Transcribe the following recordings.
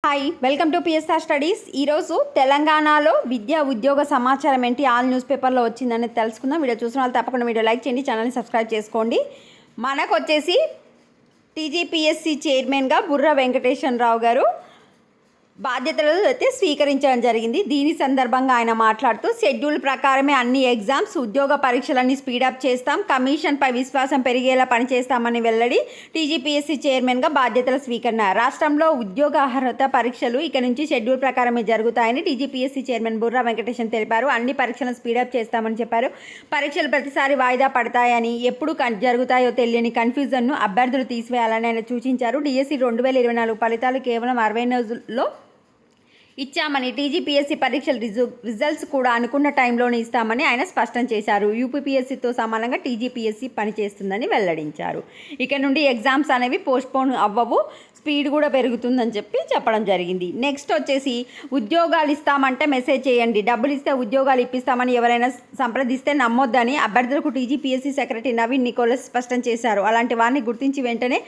Hi, welcome to PSR studies. ఈరోజు తెలంగాణలో విద్యా ఉద్యోగ సమాచారం ఏంటి ఆల్ న్యూస్ పేపర్లో వచ్చిందని తెలుసుకుందాం. వీడియో చూసిన వాళ్ళు తప్పకుండా వీడియో లైక్ చేయండి, ఛానల్ని సబ్స్క్రైబ్ చేసుకోండి. మనకు వచ్చేసి టీజీపీఎస్సీ చైర్మన్గా బుర్రా వెంకటేశ్వరరావు గారు బాధ్యతలు అయితే స్వీకరించడం జరిగింది. దీని సందర్భంగా ఆయన మాట్లాడుతూ షెడ్యూల్ ప్రకారమే అన్ని ఎగ్జామ్స్, ఉద్యోగ పరీక్షలన్నీ స్పీడప్ చేస్తాం, కమిషన్పై విశ్వాసం పెరిగేలా పనిచేస్తామని వెల్లడి. టీజీపీఎస్సీ చైర్మన్గా బాధ్యతల స్వీకరణ. రాష్ట్రంలో ఉద్యోగ అర్హత పరీక్షలు ఇక నుంచి షెడ్యూల్ ప్రకారమే జరుగుతాయని టీజీపీఎస్సీ చైర్మన్ బుర్రా వెంకటేశ్వరన్ తెలిపారు. అన్ని పరీక్షలను స్పీడప్ చేస్తామని చెప్పారు. పరీక్షలు ప్రతిసారి వాయిదా పడతాయని, ఎప్పుడు జరుగుతాయో తెలియని కన్ఫ్యూజన్ను అభ్యర్థులు తీసివేయాలని ఆయన సూచించారు. డిఎస్సి 2024 ఫలితాలు కేవలం 60 రోజుల్లో ఇచ్చామని, టీజీపీఎస్సీ పరీక్షల రిజల్ట్స్ కూడా అనుకున్న టైంలోనే ఇస్తామని ఆయన స్పష్టం చేశారు. యూపీపీఎస్సీతో సమానంగా టీజీపీఎస్సీ పనిచేస్తుందని వెల్లడించారు. ఇక నుండి ఎగ్జామ్స్ అనేవి పోస్ట్పోన్ అవ్వవు, స్పీడ్ కూడా పెరుగుతుందని చెప్పడం జరిగింది. నెక్స్ట్ వచ్చేసి ఉద్యోగాలు ఇస్తామంటే మెసేజ్ చేయండి, డబ్బులు ఇస్తే ఉద్యోగాలు ఇప్పిస్తామని ఎవరైనా సంప్రదిస్తే నమ్మొద్దని అభ్యర్థులకు టీజీపీఎస్సీ సెక్రటరీ నవీన్ నికోలస్ స్పష్టం చేశారు. అలాంటి వారిని గుర్తించి వెంటనే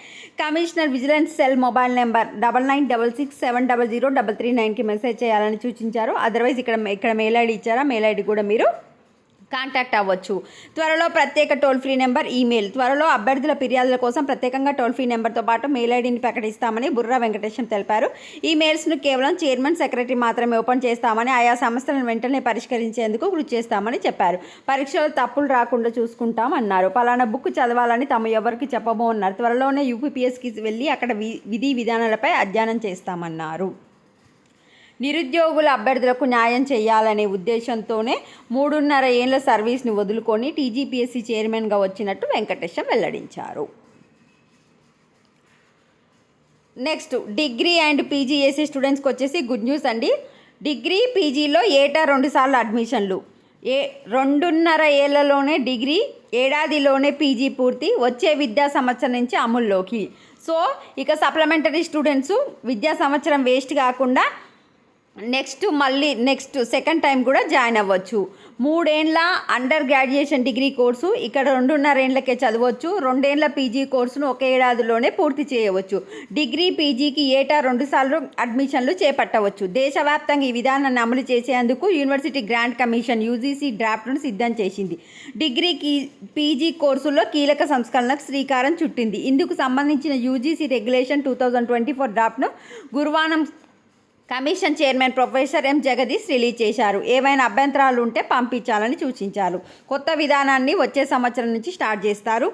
commissioner vigilance cell mobile number 9966700339కి మెసేజ్ చేయాలని సూచించారు. అదర్వైజ్ ఇక్కడ మెయిల్ ఐడి ఇచ్చారా, మెయిల్ ఐడి కూడా మీరు కాంటాక్ట్ అవ్వచ్చు. త్వరలో ప్రత్యేక టోల్ ఫ్రీ నెంబర్, ఈమెయిల్. త్వరలో అభ్యర్థుల ఫిర్యాదుల కోసం ప్రత్యేకంగా టోల్ ఫ్రీ నెంబర్తో పాటు మెయిల్ ఐడిని ప్రకటిస్తామని బుర్రా వెంకటేశ్వరన్ తెలిపారు. ఈ మెయిల్స్ను కేవలం చైర్మన్, సెక్రటరీ మాత్రమే ఓపెన్ చేస్తామని, ఆయా సమస్యలను వెంటనే పరిష్కరించేందుకు కృషి చేస్తామని చెప్పారు. పరీక్షలో తప్పులు రాకుండా చూసుకుంటామన్నారు. పలానా బుక్ చదవాలని తాము ఎవరికి చెప్పబోన్నారు. త్వరలోనే యూపీపీఎస్కి వెళ్ళి అక్కడ విధి విధానాలపై అధ్యయనం చేస్తామన్నారు. నిరుద్యోగుల అభ్యర్థులకు న్యాయం చేయాలనే ఉద్దేశంతోనే 3.5 ఏళ్ల సర్వీస్ని వదులుకొని టీజీపీఎస్సీ చైర్మన్గా వచ్చినట్టు వెంకటేశం వెల్లడించారు. నెక్స్ట్ డిగ్రీ అండ్ పీజీ చేసే స్టూడెంట్స్కి వచ్చేసి గుడ్ న్యూస్ అండి. డిగ్రీ, పీజీలో ఏటా 2 సార్లు అడ్మిషన్లు. 2.5 ఏళ్లలోనే డిగ్రీ, ఏడాదిలోనే పీజీ పూర్తి. వచ్చే విద్యా సంవత్సరం నుంచి అమల్లోకి. సో ఇక సప్లిమెంటరీ స్టూడెంట్స్ విద్యా సంవత్సరం వేస్ట్ కాకుండా నెక్స్ట్ సెకండ్ టైం కూడా జాయిన్ అవ్వచ్చు. 3 ఏళ్ల అండర్ గ్రాడ్యుయేషన్ డిగ్రీ కోర్సు ఇక్కడ 2.5 ఏళ్లకే చదవచ్చు. 2 ఏళ్ల పీజీ కోర్సును 1 ఏడాదిలోనే పూర్తి చేయవచ్చు. డిగ్రీ, పీజీకి ఏటా 2 సార్లు అడ్మిషన్లు చేపట్టవచ్చు. దేశవ్యాప్తంగా ఈ విధానాన్ని అమలు చేసేందుకు యూనివర్సిటీ గ్రాంట్ కమిషన్ యూజీసీ డ్రాఫ్ట్ను సిద్ధం చేసింది. డిగ్రీకి, పీజీ కోర్సుల్లో కీలక సంస్కరణలకు శ్రీకారం చుట్టింది. ఇందుకు సంబంధించిన యూజీసీ రెగ్యులేషన్ 2024 డ్రాఫ్ట్ను గురువారం కమిషన్ చైర్మన్ ప్రొఫెసర్ ఎం జగదీష్ రిలీజ్ చేశారు. ఏవైనా అభ్యంతరాలు ఉంటే పంపించాలని సూచించారు. కొత్త విధానాన్ని వచ్చే సంవత్సరం నుంచి స్టార్ట్ చేస్తారు.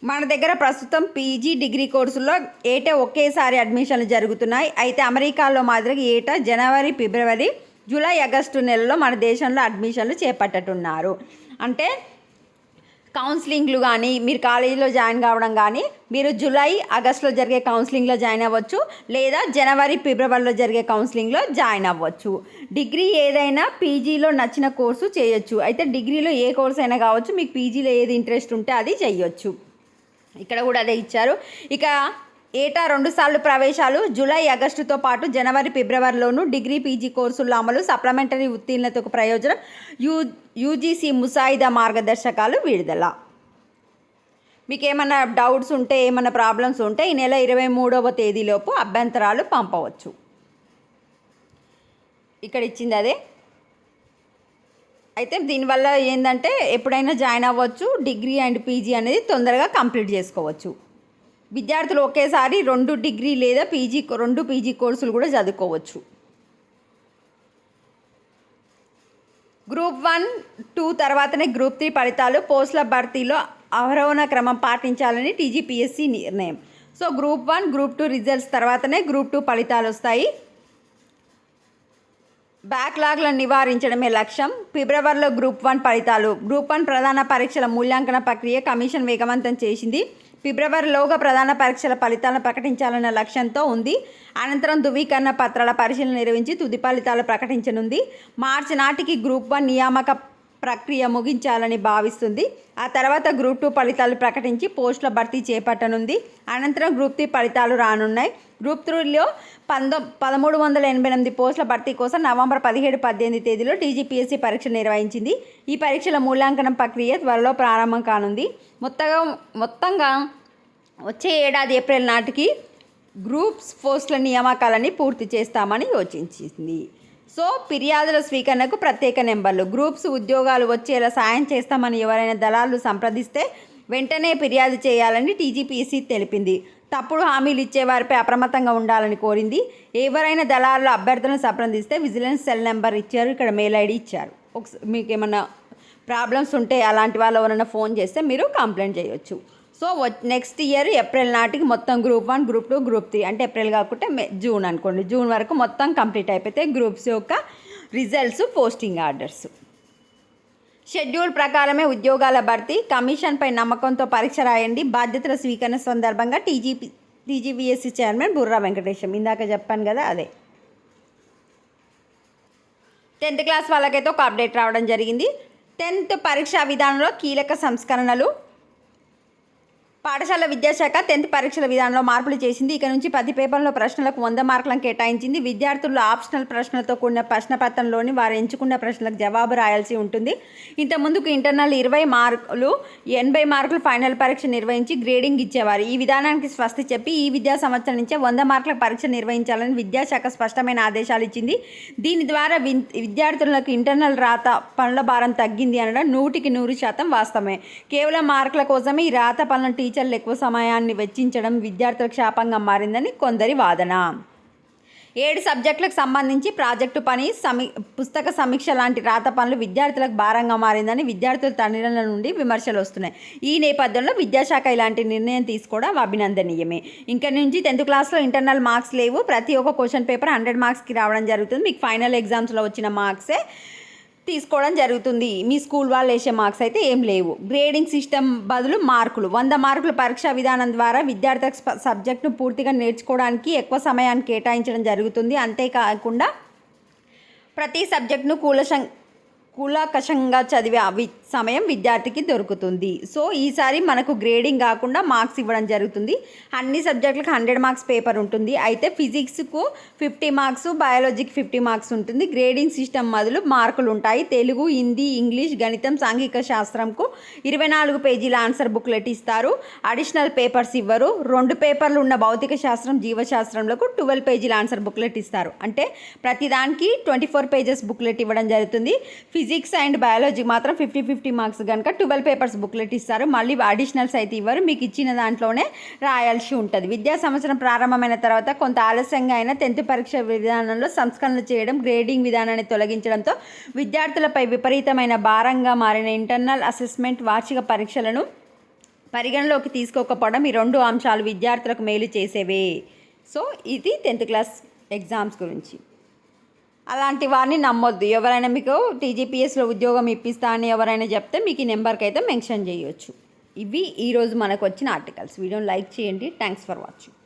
మన దగ్గర ప్రస్తుతం పీజీ, డిగ్రీ కోర్సుల్లో ఏటా ఒకేసారి అడ్మిషన్లు జరుగుతున్నాయి. అయితే అమెరికాలో మాదిరిగా ఏటా జనవరి, ఫిబ్రవరి, జూలై, ఆగస్టు నెలలో మన దేశంలో అడ్మిషన్లు చేపట్టనున్నారు. అంటే కౌన్సిలింగ్లు కానీ, మీరు కాలేజీలో జాయిన్ కావడం కానీ, మీరు జూలై, ఆగస్టులో జరిగే కౌన్సిలింగ్లో జాయిన్ అవ్వచ్చు, లేదా జనవరి, ఫిబ్రవరిలో జరిగే కౌన్సిలింగ్లో జాయిన్ అవ్వచ్చు. డిగ్రీ ఏదైనా, పీజీలో నచ్చిన కోర్సు చేయొచ్చు. అయితే డిగ్రీలో ఏ కోర్సు అయినా కావచ్చు, మీకు పీజీలో ఏది ఇంట్రెస్ట్ ఉంటే అది చేయొచ్చు. ఇక్కడ కూడా అదే ఇచ్చారు. ఇక ఏటా 2 సార్లు ప్రవేశాలు. జూలై, ఆగస్టుతో పాటు జనవరి, ఫిబ్రవరిలోనూ డిగ్రీ, పీజీ కోర్సుల అమలు. సప్లిమెంటరీ ఉత్తీర్ణతకు ప్రయోజనం. యూజీసీ ముసాయిదా మార్గదర్శకాలు విడుదల. మీకు ఏమైనా డౌట్స్ ఉంటే, ఏమైనా ప్రాబ్లమ్స్ ఉంటే ఈ నెల 23వ తేదీలోపు అభ్యంతరాలు పంపవచ్చు. ఇక్కడ ఇచ్చింది అదే. అయితే దీనివల్ల ఏంటంటే ఎప్పుడైనా జాయిన్ అవ్వచ్చు. డిగ్రీ అండ్ పీజీ అనేది తొందరగా కంప్లీట్ చేసుకోవచ్చు. విద్యార్థులు ఒకేసారి 2 డిగ్రీ లేదా 2 పీజీ కోర్సులు కూడా చదువుకోవచ్చు. గ్రూప్ 1, 2 తర్వాతనే గ్రూప్ 3 ఫలితాలు. పోస్టుల భర్తీలో అవరోహణ క్రమం పాటించాలని టీజీపీఎస్సీ నిర్ణయం. సో గ్రూప్ 1, గ్రూప్ 2 రిజల్ట్స్ తర్వాతనే గ్రూప్ 2 ఫలితాలు వస్తాయి. బ్యాక్లాగ్లను నివారించడమే లక్ష్యం. ఫిబ్రవరిలో గ్రూప్ 1 ఫలితాలు. గ్రూప్ 1 ప్రధాన పరీక్షల మూల్యాంకన ప్రక్రియ కమిషన్ వేగవంతం చేసింది. ఫిబ్రవరిలోగా ప్రధాన పరీక్షల ఫలితాలను ప్రకటించాలన్న లక్ష్యంతో ఉంది. అనంతరం ధృవీకరణ పత్రాల పరిశీలన నిర్వహించి తుది ఫలితాలు ప్రకటించనుంది. మార్చి నాటికి గ్రూప్ 1 నియామక ప్రక్రియ ముగించాలని భావిస్తుంది. ఆ తర్వాత గ్రూప్ 2 ఫలితాలు ప్రకటించి పోస్టుల భర్తీ చేపట్టనుంది. అనంతరం గ్రూప్ 3 ఫలితాలు రానున్నాయి. గ్రూప్ 3లో 1388 పోస్టుల భర్తీ కోసం నవంబర్ 17, 18 తేదీలో టీజీపీఎస్సీ పరీక్ష నిర్వహించింది. ఈ పరీక్షల మూల్యాంకనం ప్రక్రియ త్వరలో ప్రారంభం కానుంది. మొత్తంగా వచ్చే ఏడాది ఏప్రిల్ నాటికి గ్రూప్స్ పోస్టుల నియామకాలని పూర్తి చేస్తామని యోచించింది. సో ఫిర్యాదుల స్వీకరణకు ప్రత్యేక నెంబర్లు. గ్రూప్స్ ఉద్యోగాలు వచ్చేలా సాయం చేస్తామని ఎవరైనా దళాలు సంప్రదిస్తే వెంటనే ఫిర్యాదు చేయాలని టీజీపీఎస్సీ తెలిపింది. తప్పుడు హామీలు ఇచ్చేవారిపై అప్రమత్తంగా ఉండాలని కోరింది. ఎవరైనా దళారుల అభ్యర్థులను సంప్రదిస్తే విజిలెన్స్ సెల్ నెంబర్ ఇచ్చారు, ఇక్కడ మెయిల్ ఐడి ఇచ్చారు. మీకు ఏమన్నా ప్రాబ్లమ్స్ ఉంటే అలాంటి వాళ్ళు ఎవరైనా ఫోన్ చేస్తే మీరు కంప్లైంట్ చేయొచ్చు. సో నెక్స్ట్ ఇయర్ ఏప్రిల్ నాటికి మొత్తం గ్రూప్ 1, గ్రూప్ 2, గ్రూప్ 3 అంటే ఏప్రిల్ కాకుంటే జూన్ అనుకోండి, జూన్ వరకు మొత్తం కంప్లీట్ అయిపోతే గ్రూప్స్ యొక్క రిజల్ట్స్, పోస్టింగ్ ఆర్డర్స్. షెడ్యూల్ ప్రకారమే ఉద్యోగాల భర్తీ. కమిషన్పై నమ్మకంతో పరీక్ష రాయండి. బాధ్యతల స్వీకరణ సందర్భంగా టీజీపీఎస్సీ చైర్మన్ బుర్రా వెంకటేశం. ఇందాక చెప్పాను కదా అదే. 10th క్లాస్ వాళ్ళకైతే ఒక అప్డేట్ రావడం జరిగింది. 10th పరీక్షా విధానంలో కీలక సంస్కరణలు. పాఠశాల విద్యాశాఖ 10th పరీక్షల విధానంలో మార్పులు చేసింది. ఇక నుంచి ప్రతి పేపర్లో ప్రశ్నలకు 100 మార్కులను కేటాయించింది. విద్యార్థులు ఆప్షనల్ ప్రశ్నలతో కూడిన ప్రశ్నపత్రంలోని వారు ఎంచుకున్న ప్రశ్నలకు జవాబు రాయాల్సి ఉంటుంది. ఇంతకుముందుకు ఇంటర్నల్ 20 మార్కులు, 80 మార్కులు ఫైనల్ పరీక్ష నిర్వహించి గ్రేడింగ్ ఇచ్చేవారు. ఈ విధానానికి స్వస్తి చెప్పి ఈ విద్యా సంవత్సరం నుంచే 100 మార్కుల పరీక్ష నిర్వహించాలని విద్యాశాఖ స్పష్టమైన ఆదేశాలు ఇచ్చింది. దీని ద్వారా విద్యార్థులకు ఇంటర్నల్ రాత పనుల భారం తగ్గింది అనడం 100% వాస్తవమే. కేవలం మార్కుల కోసమే ఈ రాత పనులను టీచర్లు ఎక్కువ సమయాన్ని వెచ్చించడం విద్యార్థులకు శాపంగా మారిందని కొందరి వాదన. 7 సబ్జెక్టులకు సంబంధించి ప్రాజెక్టు పని, పుస్తక సమీక్ష లాంటి రాత పనులు విద్యార్థులకు భారంగా మారిందని విద్యార్థుల తల్లిదండ్రుల నుండి విమర్శలు వస్తున్నాయి. ఈ నేపథ్యంలో విద్యాశాఖ ఇలాంటి నిర్ణయం తీసుకోవడం అభినందనీయమే. ఇంకా నుంచి 10th క్లాస్లో ఇంటర్నల్ మార్క్స్ లేవు. ప్రతి ఒక్క క్వశ్చన్ పేపర్ 100 మార్క్స్కి రావడం జరుగుతుంది. మీకు ఫైనల్ ఎగ్జామ్స్లో వచ్చిన మార్క్సే తీసుకోవడం జరుగుతుంది. మీ స్కూల్ వాళ్ళు వేసే మార్క్స్ అయితే ఏం లేవు. గ్రేడింగ్ సిస్టమ్ బదులు మార్కులు. 100 మార్కుల పరీక్షా విధానం ద్వారా విద్యార్థులకు సబ్జెక్టును పూర్తిగా నేర్చుకోవడానికి ఎక్కువ సమయాన్ని కేటాయించడం జరుగుతుంది. అంతేకాకుండా ప్రతి సబ్జెక్టును కూలంకషంగా చదివే సమయం విద్యార్థికి దొరుకుతుంది. సో ఈసారి మనకు గ్రేడింగ్ కాకుండా మార్క్స్ ఇవ్వడం జరుగుతుంది. అన్ని సబ్జెక్టులకు 100 మార్క్స్ పేపర్ ఉంటుంది. అయితే ఫిజిక్స్కు 50 మార్క్స్, బయాలజీకి 50 మార్క్స్ ఉంటుంది. గ్రేడింగ్ సిస్టమ్ మొదలు మార్కులు ఉంటాయి. తెలుగు, హిందీ, ఇంగ్లీష్, గణితం, సాంఘిక శాస్త్రంకు 24 పేజీల ఆన్సర్ బుక్లెట్ ఇస్తారు. అడిషనల్ పేపర్స్ ఇవ్వరు. 2 పేపర్లు ఉన్న భౌతిక శాస్త్రం, జీవశాస్త్రంలకు 12 పేజీల ఆన్సర్ బుక్లెట్ ఇస్తారు. అంటే ప్రతిదానికి 24 పేజెస్ బుక్లెట్ ఇవ్వడం జరుగుతుంది. ఫిజిక్స్ అండ్ బయాలజీ మాత్రం 50 మార్క్స్ కనుక 12 పేపర్స్ బుక్లెట్ ఇస్తారు. మళ్ళీ అడిషనల్స్ అయితే ఇవ్వరు. మీకు ఇచ్చిన దాంట్లోనే రాయాల్సి ఉంటుంది. విద్యా సంవత్సరం ప్రారంభమైన తర్వాత కొంత ఆలస్యంగా అయినా 10th పరీక్ష విధానంలో సంస్కరణలు చేయడం, గ్రేడింగ్ విధానాన్ని తొలగించడంతో విద్యార్థులపై విపరీతమైన భారంగా మారిన ఇంటర్నల్ అసెస్మెంట్, వార్షిక పరీక్షలను పరిగణలోకి తీసుకోకపోవడం, ఈ 2 అంశాలు విద్యార్థులకు మేలు చేసేవే. సో ఇది 10th క్లాస్ ఎగ్జామ్స్ గురించి. అలాంటి వారిని నమ్మొద్దు. ఎవరైనా మీకు టీజీపీఎస్లో ఉద్యోగం ఇప్పిస్తా అని ఎవరైనా చెప్తే మీకు ఈ నెంబర్కి అయితే మెన్షన్ చేయొచ్చు. ఇవి ఈరోజు మనకు వచ్చిన ఆర్టికల్స్. వీడియోని లైక్ చేయండి. Thanks for watching.